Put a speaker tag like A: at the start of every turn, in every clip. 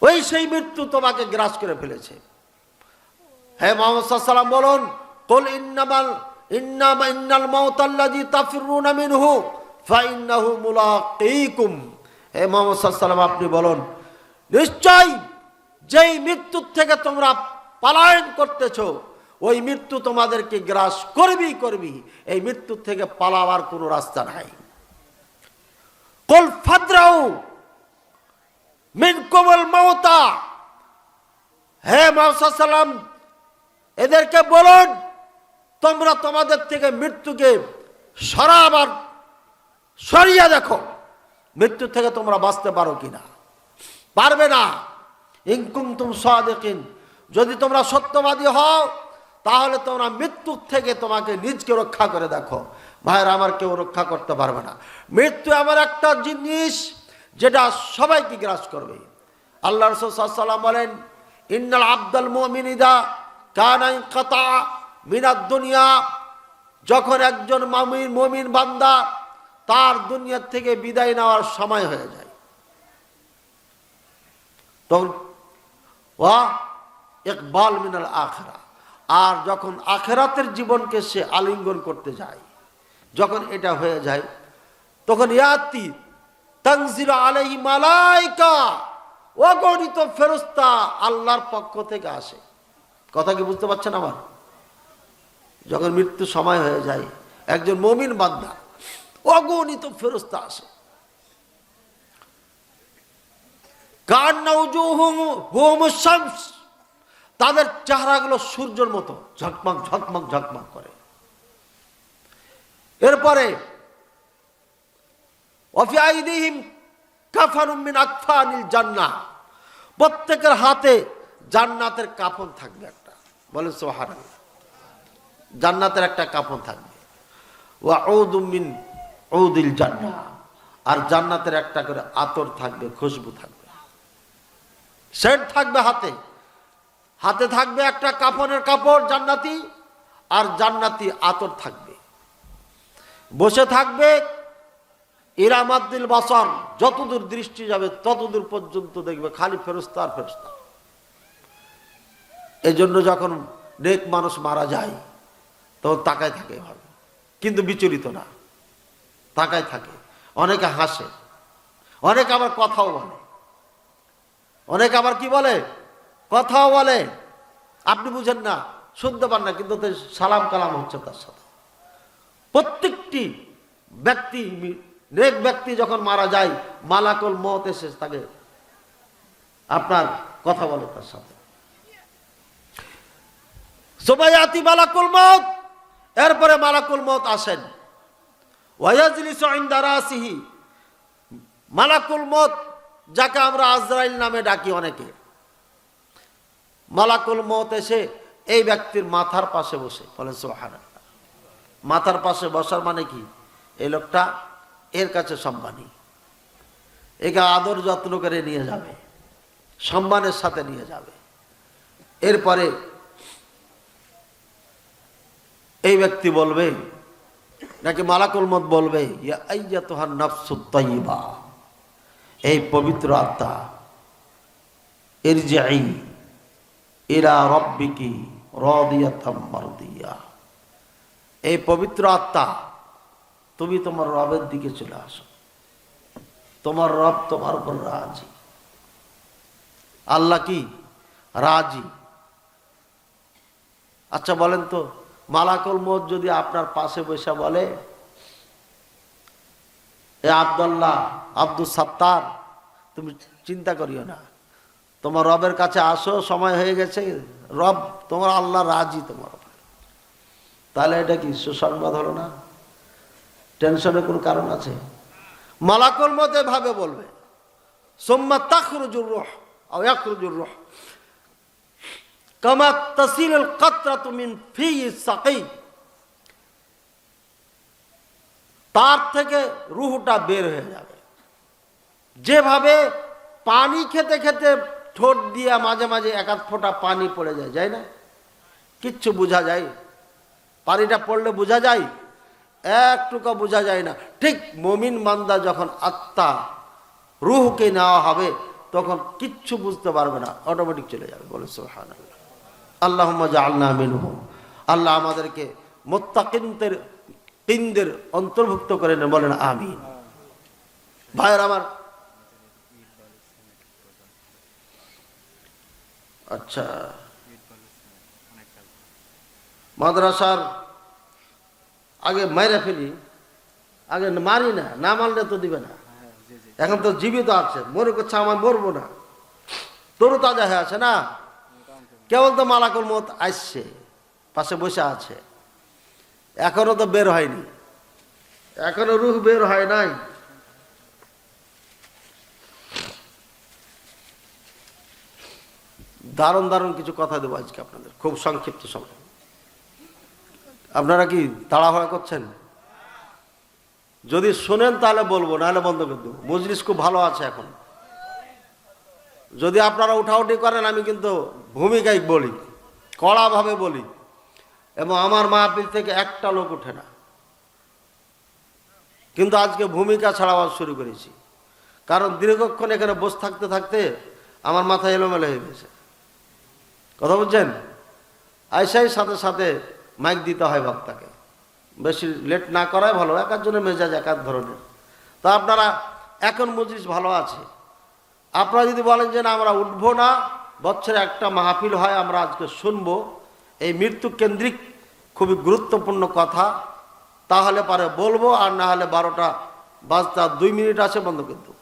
A: ওই সেই মৃত্যু তোমাকে গ্রাস করে ফেলেছে। হে মুহাম্মদ সাল্লাল্লাহু আলাইহি ওয়াসাল্লাম বলুন, কুল ইন্নাল মাউতাল্লাযী তাফিরুনা মিনহু ফাইন্নাহু মুলাকীকুম। হে মুহাম্মদ সাল্লাল্লাহু আলাইহি ওয়াসাল্লাম আপনি বলুন, নিশ্চয় যেই মৃত্যুর থেকে তোমরা পলায়ন করতেছো ওই মৃত্যু তোমাদেরকে গ্রাস করবি। এই মৃত্যুর থেকে পালাবার কোনো রাস্তা নাই। কুল ফাদরাউ মিনকুমুল মাউতা। হে মুহাম্মদ সাল্লাল্লাহু আলাইহি ওয়াসাল্লাম এদেরকে বলুন, তোমরা তোমাদের থেকে মৃত্যুকে সরিয়ে দেখো, মৃত্যু থেকে তোমরা বাঁচতে পারো কিনা। পারবে না। ইন কুনতুম সাদিকিন, যদি তোমরা সত্যবাদী হও তাহলে তোমরা মৃত্যুর থেকে তোমাকে নিজকে রক্ষা করে দেখো। ভাইরা আমার, কেউ রক্ষা করতে পারবে না। মৃত্যু এমন একটা জিনিস যেটা সবাইকে গ্রাস করবে। আল্লাহ রাসূল সাল্লাল্লাহু আলাইহি ওয়াসাল্লাম বলেন, ইন্নাল আবদাল মুমিন ইযা কানা ইনকাতা মিনাদ দুনিয়া, যখন একজন মুমিন বান্দা তার দুনিয়া থেকে বিদায় নেওয়ার সময় হয়ে যায়, তখন ওয়া ইকবাল মিনাল আখিরা, আর যখন আখিরাতের জীবনকে সে আলিঙ্গন করতে যায়, যখন এটা হয়ে যায় তখন ইয়াতি তানজিলু আলাইহি মালাইকা, অগণিত ফেরেশতা আল্লাহর পক্ষ থেকে আসে। কথা কি বুঝতে পারছেন আমার? যখন মৃত্যু সময় হয়ে যায় একজন মুমিন বান্দা, অগণিত ফেরেশতা আসে। কান্না উজুহুহুমুশ শামস, তাদের চেহারাগুলো সূর্যের মতো ঝকমক করে। এরপরে ওয়াফি আইদিহিম কাফানুম মিন আকফানিল জান্নাহ, প্রত্যেকের হাতে জান্নাতের কাফন থাকবে একটা। বলেন সুবহানাল্লাহ। জান্নাতের একটা কাফন থাকবে। ওয়া উদুম মিন উদিল জান্নাহ, আর জান্নাতের একটা করে আতর থাকবে, খুশবু থাকবে, সেন্ট থাকবে। হাতে থাকবে একটা কাফনের কাপড় জান্নাতি, আর জান্নাতি আতর থাকবে। বসে থাকবে ইরামাদ্দিল বাসার, যতদূর দৃষ্টি যাবে ততদূর পর্যন্ত দেখবে খালি ফেরেশতা আর ফেরেশতা। এই জন্য যখন নেক মানুষ মারা যায় তখন তাকায় থাকে ভাবে, কিন্তু বিচলিত না, তাকায় থাকে। অনেকে হাসে, অনেকে আবার কথাও বলে, অনেকে আবার কি বলে, কথাও বলে। আপনি বুঝেন না, শুনতে পান না, কিন্তু সালাম কালাম হচ্ছে তার সাথে। প্রত্যেকটি ব্যক্তি, নেক ব্যক্তি যখন মারা যায় মালাকুল মউত এসে তাকে আপনার কথা বলে তার সাথে। সুমাইয়াতি মালাকুল মউত, এরপরে মালাকুল মউত আসেন। ওয়ায়াজলিসু ইনদা রাসিহি, মালাকুল মউত যাকে আমরা আজরাইল নামে ডাকি অনেকে, মালাকুল মউত এসে এই ব্যক্তির মাথার পাশে বসে। বলেন সুবহানাল্লাহ। মাথার পাশে বসার মানে কি, এই লোকটা এর কাছে সম্মানী, একে আদর যত্ন করে নিয়ে যাবে, সম্মানের সাথে নিয়ে যাবে। এরপরে এই ব্যক্তি বলবে, নাকি মালাকুল মউত বলবে, ইয়া আইয়াতুহান নাফসুত তাইয়্যিবা, এই পবিত্র আত্মা, ইরজিই ইলা রাব্বিকি রাদিয়াতাম মারদিয়া, এই পবিত্র আত্মা তুমি তোমার রবের দিকে চলে আসো, তোমার রব তোমার উপর রাজি। আল্লাহ কি রাজি? আচ্ছা বলেন তো, মালাকুল মউত যদি আপনার পাশে বসে বলে, এ আব্দুল্লাহ, আব্দুল সাত্তার, তুমি চিন্তা করিও না, তোমার রবের কাছে আসো, সময় হয়ে গেছে, রব তোমার আল্লাহ রাজি তোমার। তাহলে এটা কি সুসংবাদ হলো না? টেনশনের কোন কারণ আছে? মালাকুল মউত এভাবে বলবে, সুম্মা তাখরুজুর রূহ আও ইয়াখরুজুর রূহ কামা তাসিলুল কাতরাতু মিন ফিস সাকি, তার থেকে রূহটা বের হয়ে যাবে। যেভাবে পানি খেতে খেতে ঠোঁট দিয়ে মাঝে মাঝে এক আধ ফোঁটা পানি পড়ে যায়, যায় না? কিচ্ছু বোঝা যায়? পানিটা পড়লে বোঝা যায়? একটুকু বোঝা যায় না। ঠিক মুমিন বান্দা যখন আত্মা রূহকে নেওয়া হবে তখন কিচ্ছু বুঝতে পারবে না, অটোমেটিক চলে যাবে। বলে সুবহানাল্লাহ। আল্লাহুম্মা জাআলনা মিনহুম, আল্লাহ আমাদেরকে মুত্তাকিনদের অন্তর্ভুক্ত করে নেন, বলেন আমিন। ভাইয়ের আমার, আচ্ছা, মাদ্রাসার আগে মাইরা ফেলি, আগে মারি না, না মারলে তো দিবে না। এখন তো জীবিত আছে, মনে করছে আমার মরবো না, তরু তাজা হয়ে আছে না, কেবল তো মালাকুল মউত আসছে, পাশে বসে আছে, এখনো তো বের হয়নি, এখনো রূহ বের হয় নাই। দারুণ দারুণ কিছু কথা দেবো আজকে আপনাদের, খুব সংক্ষিপ্ত সময়। আপনারা কি তাড়াহুড়া করছেন? যদি শোনেন তাহলে বলবো, নাহলে বন্ধ করে দেবো। মজলিস খুব ভালো আছে এখন। যদি আপনারা উঠাউঠি করেন, আমি কিন্তু ভূমিকায় বলি, কড়াভাবে বলি, এবং আমার মাহফিল থেকে একটা লোক ওঠে না। কিন্তু আজকে ভূমিকা ছাড়া আওয়াজ শুরু করেছি, কারণ দীর্ঘক্ষণ এখানে বসে থাকতে থাকতে আমার মাথায় এলোমেলো হয়ে গেছে। কথা বুঝছেন? আইসাই সাথে সাথে মাইক দিতে হয় বক্তাকে, বেশি লেট না করাই ভালো। এক একজনের মেজাজ এক এক ধরনের। তো আপনারা এখন মজলিস ভালো আছে, আপনারা যদি বলেন যে না আমরা উঠবো না, বছরে একটা মাহফিল হয় আমরা আজকে শুনবো এই মৃত্যু কেন্দ্রিক খুবই গুরুত্বপূর্ণ কথা, তাহলে পারে বলবো, আর না হলে 12টা বাজতে 2 মিনিট আছে, বন্ধ করে দেবো।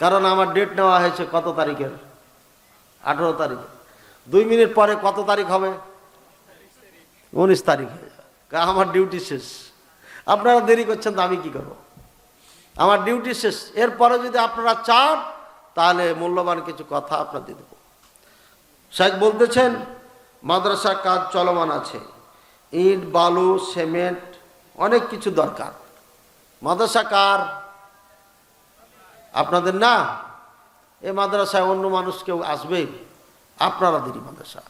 A: কারণ আমার ডেট নেওয়া হয়েছে কত তারিখের, 18 তারিখে। 2 মিনিট পরে কত তারিখ হবে? 19 তারিখ হয়ে যাবে। আমার ডিউটি শেষ। আপনারা দেরি করছেন তো আমি কি করবো? আমার ডিউটি শেষ। এরপরে যদি আপনারা চান তাহলে মূল্যবান কিছু কথা আপনাদের দেব। শেখ বলতেছেন মাদ্রাসার কাজ চলমান আছে, ইট বালু সিমেন্ট অনেক কিছু দরকার। মাদ্রাসা কার? আপনাদের না? এই মাদ্রাসায় অন্য মানুষ কেউ আসবে? আপনারাদেরই মাদ্রাসা।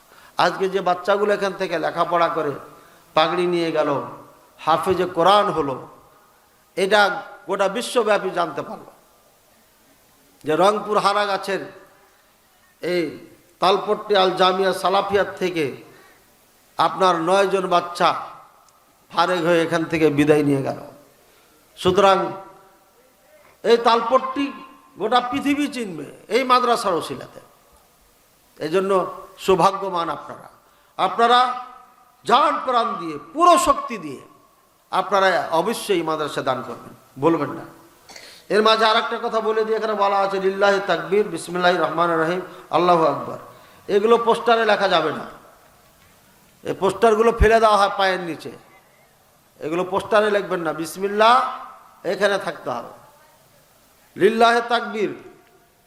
A: আজকে যে বাচ্চাগুলো এখান থেকে লেখাপড়া করে পাগড়ি নিয়ে গেল, হাফেজে কোরআন হলো, এটা গোটা বিশ্বব্যাপী জানতে পারল যে রংপুর হারাগাছের এই তালপট্টি আল জামিয়া সালাফিয়াত থেকে আপনার 9 জন বাচ্চা ফারেক হয়ে এখান থেকে বিদায় নিয়ে গেল। সুতরাং এই তালপট্টি গোটা পৃথিবী চিনবে এই মাদ্রাসার ওসিলাতে। এই জন্য সৌভাগ্যমান আপনারা। আপনারা জান প্রাণ দিয়ে, পুরো শক্তি দিয়ে আপনারা অবশ্যই মাদ্রাসা দান করবেন, বলবেন না। এর মাঝে আর একটা কথা বলে দিয়ে এখানে বলা আছে লিল্লাহি তাকবীর, বিসমিল্লাহির রহমানির রহিম, আল্লাহু আকবার। এগুলো পোস্টারে লেখা যাবে না। এই পোস্টারগুলো ফেলে দেওয়া হয় পায়ের নিচে, এগুলো পোস্টারে লিখবেন না। বিসমিল্লাহ এখানে থাকতে হবে। লিল্লাহি তাকবীর,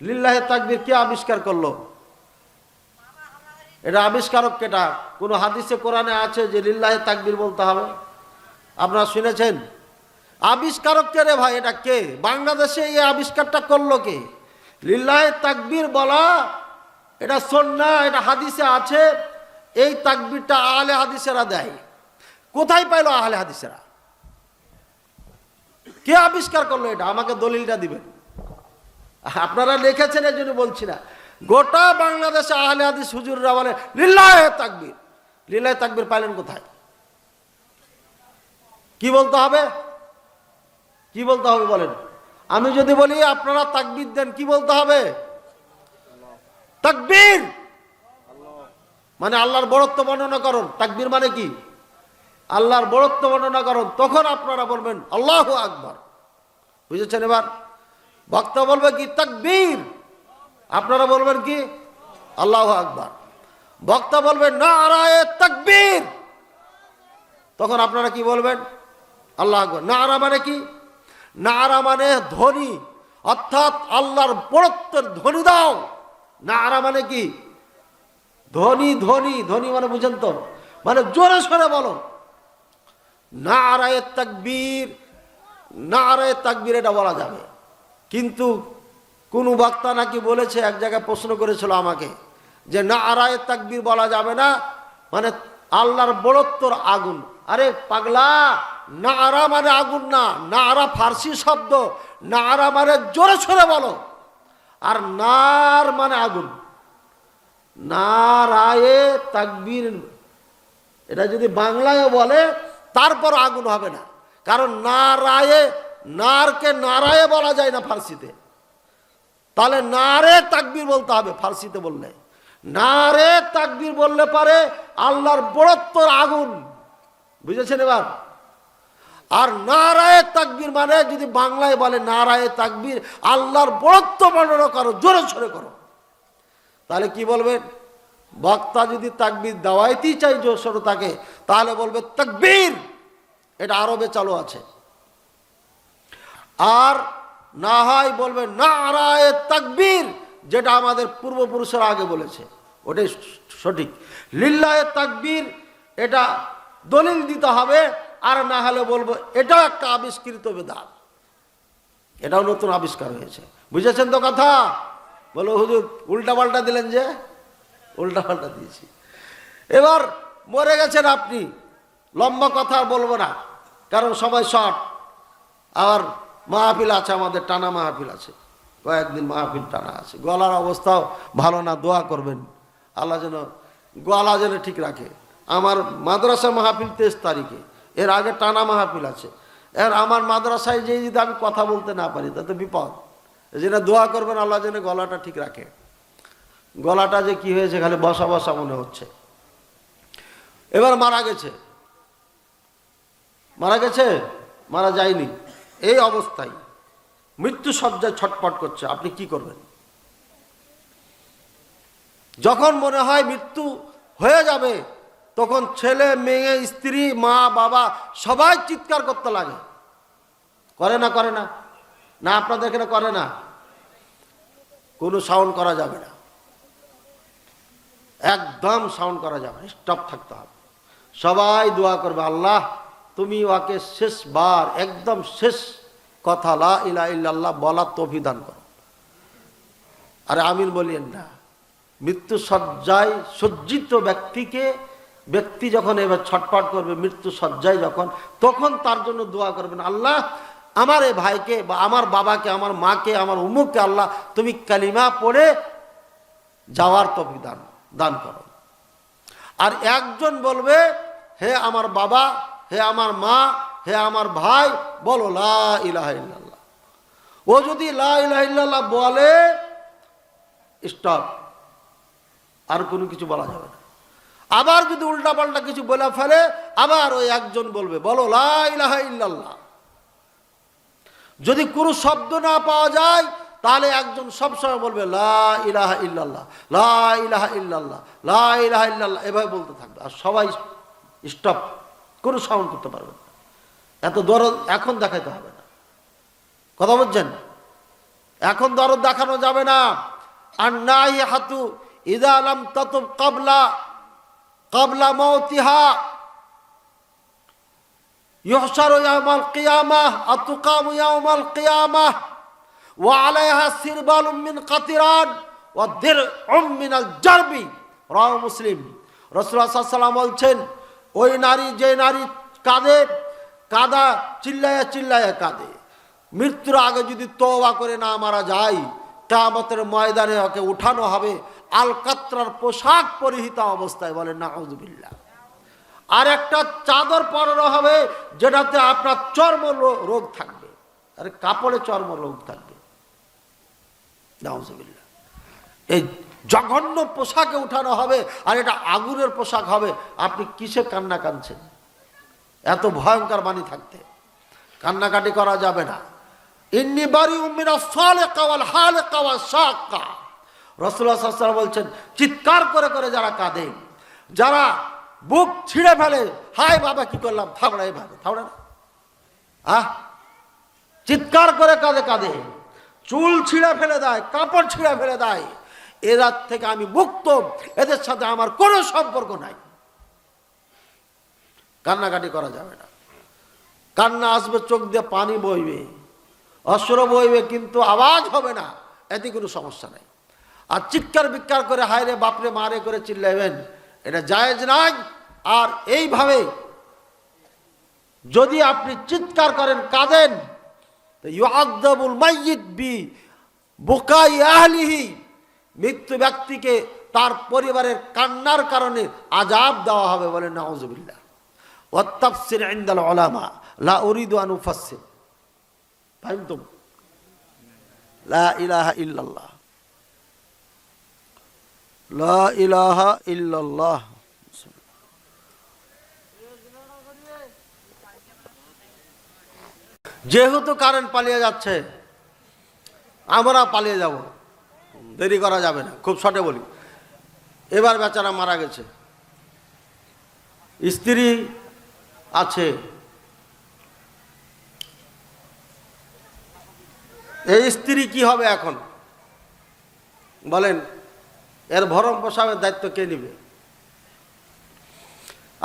A: লিল্লাহি তাকবীর কে আবিষ্কার করলো? এটা আবিষ্কারক কেটা? কোন হাদিসে কোরআনে আছে যে লিল্লাহি তাকবীর বলতে হবে? আপনারা শুনেছেন? আবিষ্কারক কে রে ভাই? এটা কে? বাংলাদেশে এই আবিষ্কারটা করলো কে? লিল্লাহি তাকবীর বলা এটা সুন্নাহ, এটা হাদিসে আছে। এই তাকবীরটা আহলে হাদিসেরা দেয়। কোথায় পাইলো আহলে হাদিসেরা? কে আবিষ্কার করলো এটা? আমাকে দলিলটা দিবেন। আপনারা লিখেছেন এই জন্য বলছি না। গোটা বাংলাদেশে আহলে হাদিস হুজুররা বলে লিল্লাহি তাকবীর। লিল্লাহি তাকবীর পাইলেন কোথায়? কি বলতে হবে? কি বলতে হবে বলেন? আমি যদি বলি আপনারা তাকবীর দেন, কি বলতে হবে? তাকবীর মানে আল্লাহর বড়ত্ব বর্ণনা করুন। তাকবীর মানে কি? আল্লাহর বড়ত্ব বর্ণনা করুন। তখন আপনারা বলবেন আল্লাহু আকবার। বুঝেছেন? এবার বক্তা বলবে কি? তাকবীর। আপনারা বলবেন কি? আল্লাহু আকবার। বক্তা বলবেন নারায়ে তাকবীর। তখন আপনারা কি বলবেন? আল্লাহু আকবার। নারা মানে কি? নারা মানে ধ্বনি, অর্থাৎ আল্লাহর বড়ত্বের ধ্বনি দাও। নারা মানে কি? ধ্বনি। ধ্বনি ধ্বনি মানে বুঝেন তো? মানে জোরে সোরে বলো নারায়ে তাকবীর। নারায়ে তাকবীর এটা বলা যাবে। কিন্তু কোন বক্তা নাকি বলেছে, এক জায়গায় প্রশ্ন করেছিল আমাকে, যে নারায়ে তাকবীর বলা যাবে না, মানে আল্লাহর বড়ত্বর আগুন। আরে পাগলা, নারা মানে আগুন না, নারা ফার্সি শব্দ। নারা মানে জোরে সোরে বলো। আর নার মানে আগুন, নারায়ে তাকবীর, এটা যদি বাংলায় বলে তারপর আগুন হবে না, কারণ নারায়ে, নারকে নারায়ে বলা যায় না ফার্সিতে, তাহলে নারে তাকবীর বলতে হবে ফার্সিতে বললে। নারে তাকবীর বললে পারে আল্লাহর বড়ত্বর আগুন, বুঝেছেন এবার? আর নারায়ে তাকবীর মানে যদি বাংলায় বলে নারায়ে তাকবীর, আল্লাহর বড়ত্ব বর্ণনা করো, জোরে সোরে করো, তাহলে কি বলবেন? বক্তা যদি তাকবীর দেওয়াইতেই চাই জোরে তাকে, তাহলে বলবে তাকবীর, এটা আরবে চালু আছে। আর না হয় বলবে নারায়ে তাকবীর, যেটা আমাদের পূর্বপুরুষেরা আগে বলেছে, ওটাই সঠিক। লিল্লাহে তাকবীর এটা দলিল দিতে হবে, আর না হলে বলবো এটাও একটা আবিষ্কৃত বেদাত, এটাও নতুন আবিষ্কার হয়েছে। বুঝেছেন তো কথা? বলো হুজুর উল্টা পাল্টা দিলেন যে, উল্টা পাল্টা দিয়েছি। এবার মরে গেছেন আপনি, লম্বা কথা আর বলবো না, কারণ সময় শর্ট। আর মাহফিল আছে, আমাদের টানা মাহফিল আছে, কয়েকদিন মাহফিল টানা আছে। গলার অবস্থাও ভালো না, দোয়া করবেন আল্লাহ যেন গলা যেন ঠিক রাখে। আমার মাদ্রাসা মাহফিল 23 তারিখে, এর আগে টানা মাহফিল আছে। এর আমার মাদ্রাসায় যে যদি আমি কথা বলতে না পারি তাতে বিপদ, যেন দোয়া করবেন আল্লাহ যেন গলাটা ঠিক রাখে। গলাটা যে কি হয়েছে, খালি বসা বসা মনে হচ্ছে। এবার মারা গেছে, মারা গেছে, মারা যায়নি, এই অবস্থায় মৃত্যু সজ্জায় ছটফট করছে, আপনি কি করবেন? যখন মনে হয় মৃত্যু হয়ে যাবে, তখন ছেলে মেয়ে স্ত্রী মা বাবা সবাই চিৎকার করতে লাগে, করে না? করে না? না আপনাদের এখানে করে না? কোনো সাউন্ড করা যাবে না, একদম সাউন্ড করা যাবে না, স্টপ থাকতে হবে। সবাই দোয়া করবে আল্লাহ তুমি ওকে শেষবার একদম শেষ কথা লা ইলাহা ইল্লাল্লাহ বলার তৌফিক দান করো। আরে আমিন বলিয়েন না। মৃত্যু সজ্জায় সজ্জিত ব্যক্তি যখন এবার ছটফট করবে মৃত্যু সজ্জায় যখন, তখন তার জন্য দোয়া করবেন আল্লাহ আমার এই ভাইকে বা আমার বাবাকে, আমার মাকে, আমার উমুককে আল্লাহ তুমি কালিমা পড়ে যাওয়ার তৌফিক দান করো। আর একজন বলবে হে আমার বাবা, হে আমার মা, হে আমার ভাই, বলো লা ইলাহা ইল্লাল্লাহ। ও যদি লা ইলাহা ইল্লাল্লাহ বলে স্টপ, আর কোনো কিছু বলা যাবে না। আবার যদি উল্টা পাল্টা কিছু বলে ফেলে, আবার ওই একজন বলবে বলো লা ইলাহা ইল্লাল্লাহ। যদি কোনো শব্দ না পাওয়া যায়, তাহলে একজন সবসময় বলবে লা ইলাহা ইল্লাল্লাহ, লা ইলাহা ইল্লাল্লাহ, লা ইলাহা ইল্লাল্লাহ, এভাবে বলতে থাকবে। আর সবাই স্টপ, কোনো সাউন্ড করতে পারবে না। এত দরদ এখন দেখাইতে হবে না, কথা বলছেন? এখন দরদ দেখানো যাবে না। আর নাই হাতু ইদা লাম তাতুব কাবলা মাউতিহা ইহশারু ইয়াউমাল কিয়ামাহ আতুকামু ইয়াউমাল কিয়ামাহ ওয়া আলাইহা সিরবালুম মিন কাতিরান ওয়া দিরউম মিনাল জারবি, রাওয়াহু মুসলিম। রাসূলুল্লাহ সাল্লাল্লাহু আলাইহি ওয়াসাল্লাম বলছেন, ওই নারী যে নারী কাঁদা চিল্লায়া চিল্লায়া কাঁদে, মৃত্যুর আগে যদি তওবা করে না মারা যায়, কিয়ামতের ময়দানে ওকে উঠানো হবে আলকাত্রার পোশাক পরিহিত অবস্থায়, বলে নাউযুবিল্লাহ। আর একটা চাদর পরানো হবে যেটাতে আপনার চর্ম রোগ থাকবে, আরে কাপড়ে চর্ম রোগ থাকবে, নাউযুবিল্লাহ। এই জঘন্য পোশাকে উঠানো হবে, আর এটা আগুনের পোশাক হবে। আপনি কিসে কান্না কাঁদছেন? এত ভয়ঙ্কর বাণী থাকতে কান্নাকাটি করা যাবে না। ইন্নী বারিউম মিনাস সালিকা ওয়াল হালিকা ওয়াস শাক্কা, রাসূলুল্লাহ সাল্লাল্লাহু আলাইহি ওয়াসাল্লাম বলছেন, চিৎকার করে করে যারা কাঁদে, যারা বুক ছিঁড়ে ফেলে, হায় বাবা কি করলাম, থামড়া এভাবে থামড়া না, চিৎকার করে কাঁদে, চুল ছিঁড়ে ফেলে দেয়, কাপড় ছিঁড়ে ফেলে দেয়, এরা থেকে আমি মুক্ত, এদের সাথে আমার কোনো সম্পর্ক নাই। কান্নাকাটি করা যাবে না। কান্না আসবে, চোখ দিয়ে পানি বইবে, অশ্রু বইবে, কিন্তু আওয়াজ হবে না, এতে কোনো সমস্যা নাই। আর চিৎকার বিৎকার করে হায় রে বাপরে মারে করে চিল্লাইবেন, এটা জায়েজ নাই। আর এইভাবে যদি আপনি চিৎকার করেন, কাঁদেন, ইউআযাবুল মাইয়িত বি বুকাই আহলিহি, মৃত্যু ব্যক্তিকে তার পরিবারের কান্নার কারণে আযাব দেওয়া হবে। বলে নাউযুবিল্লাহ। ওয়াত তাফসীর ইনদাল উলামা লা উরিদু আন উফাসসির। ফাহিমতুম? লা ইলাহা ইল্লাল্লাহ, লা ইলাহা ইল্লাল্লাহ। যেহেতু কারেন্ট পালিয়ে যাচ্ছে, আমরা পালিয়ে যাব, দেরি করা যাবে না। খুব শর্টে বলি, এবার বেচারা মারা গেছে, স্ত্রী আছে, এই স্ত্রী কি হবে এখন বলেন? এর ভরণ পোষণের দায়িত্ব কে নেবে?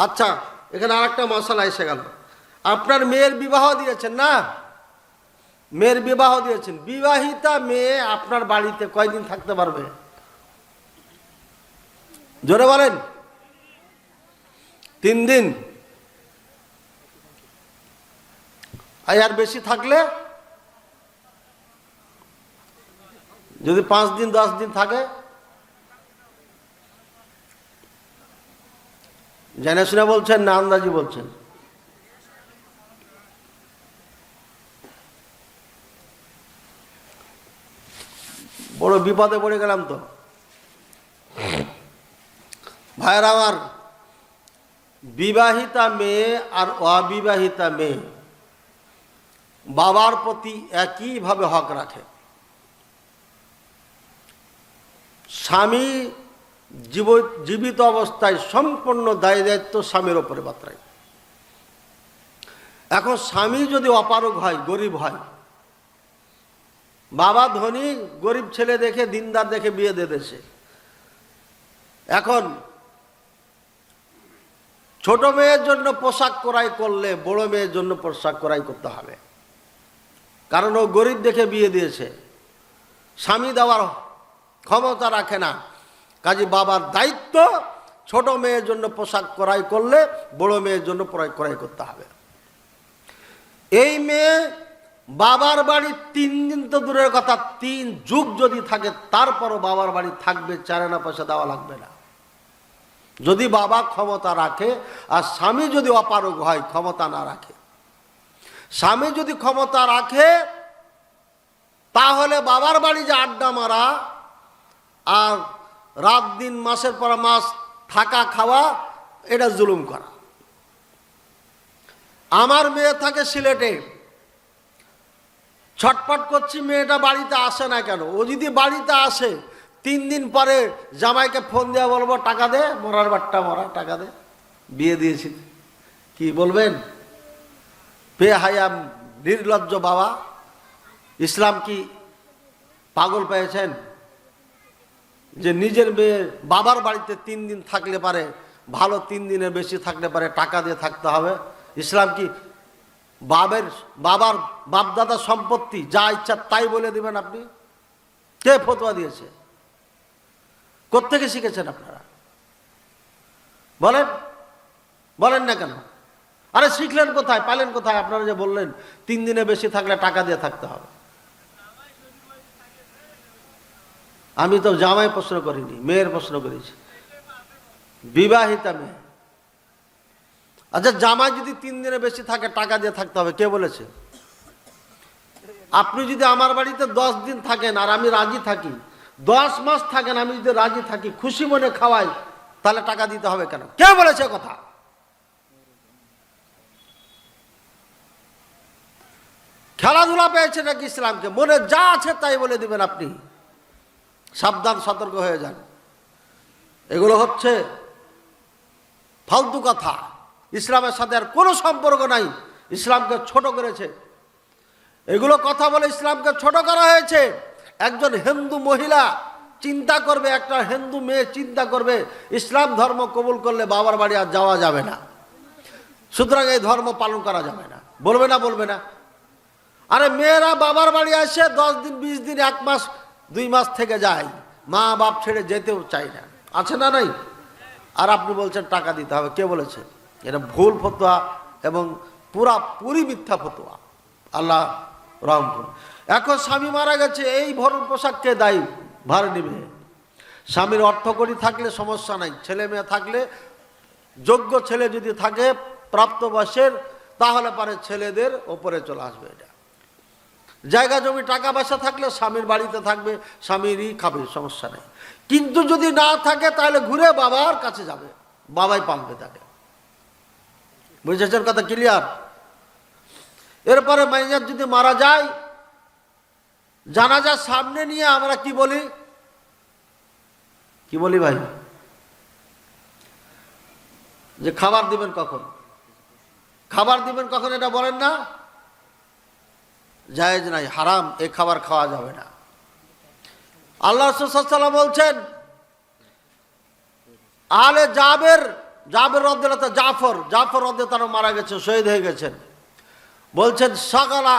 A: আচ্ছা, এখানে আরেকটা মশলা এসে গেল। আপনার মেয়ের বিবাহ দিয়েছেন না, মেয়ের বিবাহ দিয়েছেন, বিবাহিতা মেয়ে আপনার বাড়িতে কয়দিন থাকতে পারবে? জোরে বলেন। 3 দিন। আর বেশি থাকলে, যদি 5 দিন 10 দিন থাকে, জেনে শুনে বলছেন না আন্দাজি বলছেন? বড় বিপদে পড়ে গেলাম তো ভাইয়ের আমার। বিবাহিতা মেয়ে আর অবিবাহিতা মেয়ে বাবার প্রতি একইভাবে হক রাখে। স্বামী জীবিত অবস্থায় সম্পূর্ণ দায় দায়িত্ব স্বামীর ওপরে বাতরায়। এখন স্বামী যদি অপারগ হয়, গরিব হয়, বাবা ধনী, গরিব ছেলে দেখে, দিনদার দেখে বিয়ে দিয়ে দেশে। এখন ছোট মেয়ের জন্য পোশাক ক্রয় করলে বড় মেয়ের জন্য পোশাক ক্রয় করতে হবে, কারণ ও গরিব দেখে বিয়ে দিয়েছে, স্বামী দেওয়ার ক্ষমতা রাখে না। কাজে বাবার দায়িত্ব ছোট মেয়ের জন্য পোশাক ক্রয় করলে বড় মেয়ের জন্য ক্রয় করতে হবে। এই মেয়ে বাবার বাড়ি 3 দিন তো দূরের কথা, 3 যুগ যদি থাকে তারপরও বাবার বাড়ি থাকবে, 4 আনা পয়সা দেওয়া লাগবে না, যদি বাবা ক্ষমতা রাখে। আর স্বামী যদি অপারগ হয়, ক্ষমতা না রাখে, স্বামী যদি ক্ষমতা রাখে, তাহলে বাবার বাড়ি যে আড্ডা মারা আর রাত দিন মাসের পর মাস থাকা খাওয়া, এটা জুলুম করা। আমার মেয়ে থাকে সিলেটে, ছটফট করছি মেয়েটা বাড়িতে আসে না কেন। ও যদি বাড়িতে আসে, 3 দিন পরে জামাইকে ফোন দিয়ে বলবো টাকা দে, মরার বাট্টা মরা, টাকা দে, বিয়ে দিয়েছি। কি বলবেন? বেহায়া নির্লজ্জ বাবা। ইসলাম কি পাগল পেয়েছেন যে নিজের মেয়ে বাবার বাড়িতে 3 দিন থাকলে পারে, ভালো 3 দিনের বেশি থাকলে পারে টাকা দিয়ে থাকতে হবে? ইসলাম কি বাবার বাপদাদা সম্পত্তি যা ইচ্ছা তাই বলে দিবেন আপনি? কে ফতোয়া দিয়েছে? কোত্থেকে শিখেছেন আপনারা? বলেন, বলেন না কেন? আরে শিখলেন কোথায়, পালেন কোথায়? আপনারা যে বললেন 3 দিনে বেশি থাকলে টাকা দিয়ে থাকতে হবে। আমি তো জামাই প্রশ্ন করিনি, মেয়ের প্রশ্ন করেছি, বিবাহিতা মেয়ে। আচ্ছা, জামাই যদি 3 দিনে বেশি থাকে টাকা দিয়ে থাকতে হবে, কে বলেছে? আপনি যদি আমার বাড়িতে 10 দিন থাকেন আর আমি রাজি থাকি, 10 মাস থাকেন, আমি যদি রাজি থাকি, খুশি মনে খাওয়াই, তাহলে টাকা দিতে হবে কেন? কে বলেছে কথা? খেলাধুলা পেয়েছে নাকি ইসলামকে? মনে যা আছে তাই বলে দিবেন আপনি। সাবধান, সতর্ক হয়ে যান। এগুলো হচ্ছে ফালতু কথা, ইসলামের সাথে আর কোনো সম্পর্ক নাই। ইসলামকে ছোট করেছে, এগুলো কথা বলে ইসলামকে ছোট করা হয়েছে। একজন হিন্দু মহিলা চিন্তা করবে, একটা হিন্দু মেয়ে চিন্তা করবে, ইসলাম ধর্ম কবুল করলে বাবার বাড়ি আর যাওয়া যাবে না, সুতরাং এই ধর্ম পালন করা যাবে না। বলবে না? বলবে না? আরে মেয়েরা বাবার বাড়ি আসে 10 দিন 20 দিন 1 মাস 2 মাস থেকে যায়, মা বাপ ছেড়ে যেতেও চায় না, আছে না নাই? আর আপনি বলছেন টাকা দিতে হবে। কে বলেছে? এটা ভুল ফতোয়া এবং পুরি মিথ্যা ফতোয়া। আল্লাহ রহম করুন। এখন স্বামী মারা গেছে, এই ভরণ পোশাক কে দায়ী ভার নিবে? স্বামীর অর্থকড়ি থাকলে সমস্যা নাই, ছেলে মেয়ে থাকলে, যোগ্য ছেলে যদি থাকে প্রাপ্তবয়সের, তাহলে পারে ছেলেদের ওপরে চলে আসবে। এটা জায়গা জমি টাকা পয়সা থাকলে স্বামীর বাড়িতে থাকবে, স্বামীরই খাবে, সমস্যা নেই। কিন্তু যদি না থাকে তাহলে ঘুরে বাবার কাছে যাবে, বাবাই পালবে তাকে। বুঝেছেন কথা ক্লিয়ার? এরপরে মাইয়ার যদি মারা যায়, জানাজার সামনে নিয়ে আমরা কি বলি? কি বলি ভাই? যে খাবার দিবেন কখন, খাবার দিবেন কখন এটা বলেন না? জায়েজ নাই, হারাম, এই খাবার খাওয়া যাবে না। আল্লাহ রাসূল সাল্লাল্লাহু আলাইহি ওয়াসাল্লাম বলছেন, আলে জাবের রাদিয়াল্লাহু তাআলা, জাফর রাদিয়াল্লাহু তাআলা মারা গেছে, শহীদ হয়ে গেছেন। বলছেন শাগালা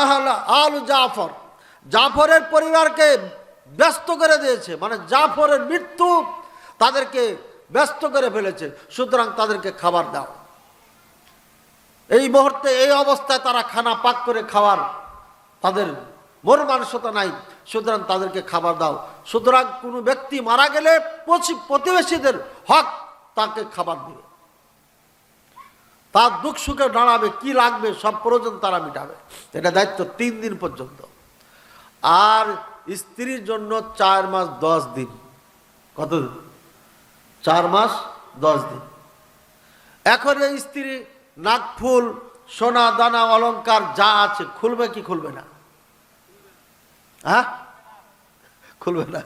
A: আহলা আলু জাফর, জাফরের পরিবারকে ব্যস্ত করে দিয়েছে, মানে জাফরের মৃত্যু তাদেরকে ব্যস্ত করে ফেলেছে, সুতরাং তাদেরকে খাবার দাও। এই মুহূর্তে এই অবস্থায় তারা খানা পাক করে খাওয়ার তাদের মন মানসিকতা নাই, সুতরাং তাদেরকে খাবার দাও। সুতরাং কোনো ব্যক্তি মারা গেলে প্রতিবেশীদের হক, তাকে খাবার দিবে, তার দুঃখ সুখে দাঁড়াবে, কি লাগবে সব প্রয়োজন তারা মিটাবে। এটা দায়িত্ব 3 দিন পর্যন্ত। আর স্ত্রীর জন্য 4 মাস 10 দিন। কত দিন? 4 মাস 10 দিন। এখন এই স্ত্রী নাকফুল, সোনা দানা, অলংকার যা আছে খুলবে কি খুলবে না? হ্যাঁ, খুলবে না।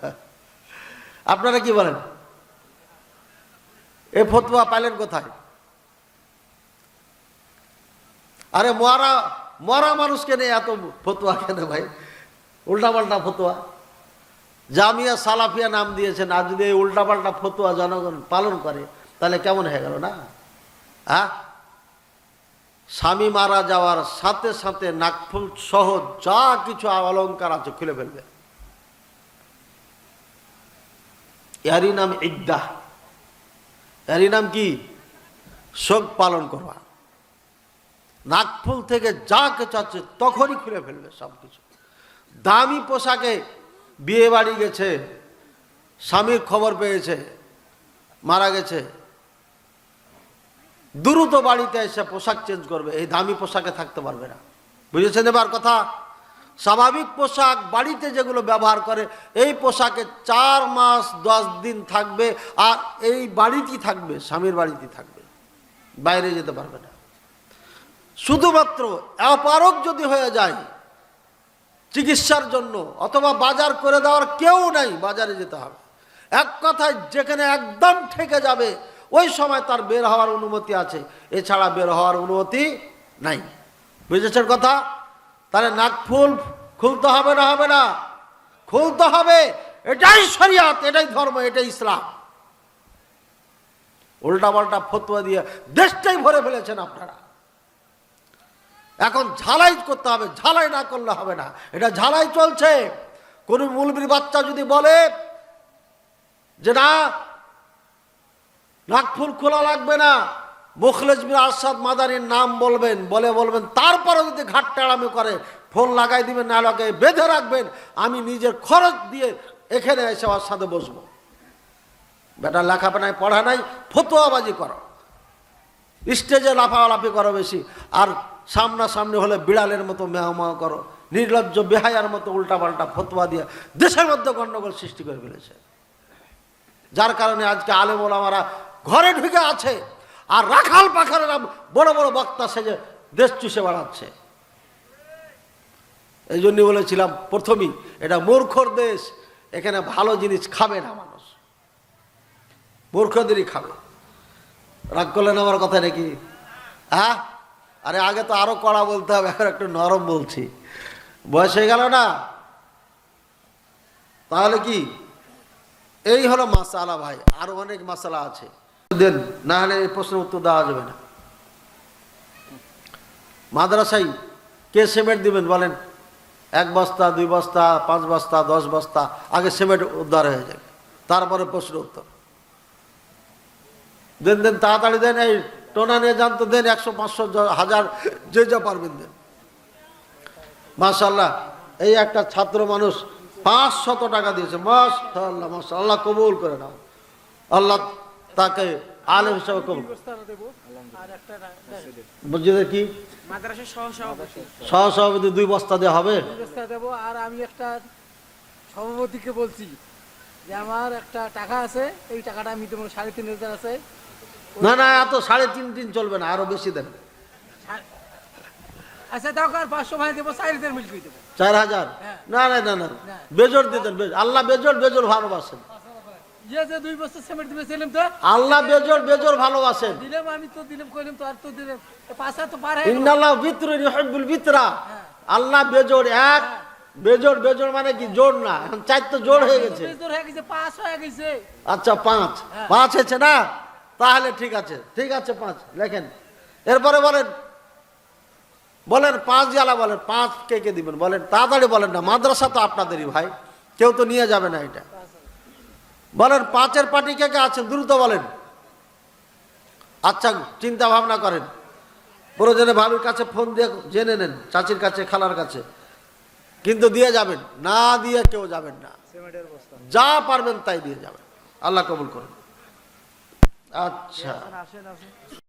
A: আপনারা কি বলেন? এ ফতোয়া পাইলেন কোথায়? আরে মরা মানুষকে নিয়ে এত ফতোয়া কেন ভাই? উল্টাপাল্টা ফতোয়া, জামিয়া সালাফিয়া নাম দিয়েছেন। আর যদি এই উল্টাপাল্টা ফতোয়া জনগণ পালন করে তাহলে কেমন হয়ে গেল না? হ্যাঁ, স্বামী মারা যাওয়ার সাথে সাথে নাকফুল সহ যা কিছু অলংকার আছে খুলে ফেলবে। এরই নাম ইদ্দাহ, এরই নাম কি? শোক পালন করা। নাকফুল থেকে যা কিছু আছে তখনই খুলে ফেলবে সবকিছু। দামি পোশাকে বিয়ে বাড়ি গেছে, স্বামীর খবর পেয়েছে মারা গেছে, দ্রুত বাড়িতে এসে পোশাক চেঞ্জ করবে, এই দামি পোশাকে থাকতে পারবে না। বুঝেছেন এবার কথা? স্বাভাবিক পোশাক বাড়িতে যেগুলো ব্যবহার করে, এই পোশাকে 4 মাস 10 দিন থাকবে, আর এই বাড়িতেই থাকবে, স্বামীর বাড়িতেই থাকবে, বাইরে যেতে পারবে না। শুধুমাত্র অপারগ যদি হয়ে যায় চিকিৎসার জন্য, অথবা বাজার করে দেওয়ার কেউ নাই, বাজারে যেতে হবে, এক কথায় যেখানে একদম ঠেকে যাবে ওই সময় তার বের হওয়ার অনুমতি আছে, এছাড়া বের হওয়ার অনুমতি নাই। বুঝেছেন কথা? তাহলে নাকফুল খুলতে হবে না? হবে না? খুলতে হবে। এটাই শরিয়াত, এটাই ধর্ম, এটাই ইসলাম। উল্টাপাল্টা ফতোয়া দিয়ে দেশটাই ভরে ফেলেছেন আপনারা। এখন ঝালাই করতে হবে, ঝালাই না করলে হবে না। এটা ঝালাই চলছে। কোন মুলবির বাচ্চা যদি বলে যে না নাকফুল খোলা লাগবে না, মুখলেস বিন আরশাদ মাদানির নাম বলবেন, বলবেন, তারপরে যদি ঘাটটাড়ামি করে ফোন লাগাই দিবেন, না লাগাই বেঁধে রাখবেন, আমি নিজের খরচ দিয়ে এখানে এসে আমার সাথে বসবো। বেটা লেখাপড়ায় পড়া নাই, ফতোয়াবাজি করো, স্টেজে লাফালাফি করো বেশি, আর সামনাসামনি হলে বিড়ালের মতো মেহমাও করো, নির্লজ্জ বেহায়ার মতো উল্টাপাল্টা ফতোয়া দিয়ে দেশের মধ্যে গন্ডগোল সৃষ্টি করে ফেলেছে। যার কারণে আজকে আলেম ওলামারা ঘরে ঢুকে আছে, আর রাখাল পাখারেরা বড় বড় বক্তা সেজে দেশ চুষে বেড়াচ্ছে। এই জন্যই বলেছিলাম প্রথমেই, এটা মূর্খর দেশ, এখানে ভালো জিনিস খাবে না মানুষ, মূর্খদেরই খাবে। রাগ করলেন আমার কথা নাকি? হ্যাঁ, আরে আগে তো আরো কড়া বলতে হবে, এখন একটু নরম বলছি, বয়স হয়ে গেল না। তাহলে কি এই হলো মাসালা ভাই, আরো অনেক মাসালা আছে, দেন, না হলে এই প্রশ্নের উত্তর দেওয়া যাবে না। মাদ্রাসায় কে সিমেন্ট দিবেন বলেন? 1 বস্তা 2 বস্তা 5 বস্তা 10 বস্তা, আগে সিমেন্ট উদ্ধার হয়ে যাবে, তারপরে প্রশ্ন উত্তর। দেন তাড়াতাড়ি দেন, এই টোনা নিয়ে যান তো, দেন 100 500 1000 যে যা পারবেন দেন। মাশাআল্লাহ, এই একটা ছাত্র মানুষ 500 টাকা দিয়েছে। মাশাআল্লাহ মাশাআল্লাহ, আল্লাহ কবুল করে নাও, আল্লাহ তাকে আলেম হিসেবে কবুল। মসজিদের কি
B: মাদ্রাসার সহসভাপতি,
A: সহসভাপতি 2 বস্তা দেওয়া হবে।
B: দেবো। আর আমি একটা সভাপতিকে বলছি যে আমার একটা টাকা আছে, এই টাকাটা আমি দেবো, 3,500 আছে।
A: না না, এত 3.5 চলবে না, আরো বেশি দেন।
B: আচ্ছা দরকার 500 ভাই দেবো, 4,000 মিল করে দেবো।
A: 4,000? না না না না, বেজোড় দিতেন। আল্লাহ বেজোড় বেজোড় ভালোবাসেন।
B: ইয়ে যে 2 বস্তা সিমেন্ট দিয়েছিলাম তো,
A: আল্লাহ বেজোড় বেজোড় ভালোবাসেন।
B: দিলাম, আমি তো দিলাম, কইলাম তো, আর তো দিলাম 5 তো পার হয়ে গেল।
A: ইন্নাল্লাহ বিত্রু ইউহিব্বুল বিত্রা। আল্লাহ বেজোড় এক, বেজোড় বেজোড় মানে কি জোড় না, এখন 4 তো জোড় হয়ে গেছে।
B: বেজোড় হয়ে গেছে, 5 হয়ে গেছে।
A: আচ্ছা 5 হয়েছে না, তাহলে ঠিক আছে, ঠিক আছে 5 লেখেন। এরপরে বলেন, বলেন 5 জ্বালা, বলেন 5 কে কে দিবেন, বলেন তাড়াতাড়ি বলেন না, মাদ্রাসা তো আপনাদেরই ভাই, কেউ তো নিয়ে যাবে না এটা। বলেন 5-এর পার্টি কে কে আছেন, দ্রুত বলেন। আচ্ছা চিন্তা ভাবনা করেন, প্রয়োজনে ভাবির কাছে ফোন দিয়ে জেনে নেন, চাচির কাছে, খালার কাছে, কিন্তু দিয়ে যাবেন, না দিয়ে কেউ যাবেন না, যা পারবেন তাই দিয়ে যাবেন। আল্লাহ কবুল করুন। আচ্ছা।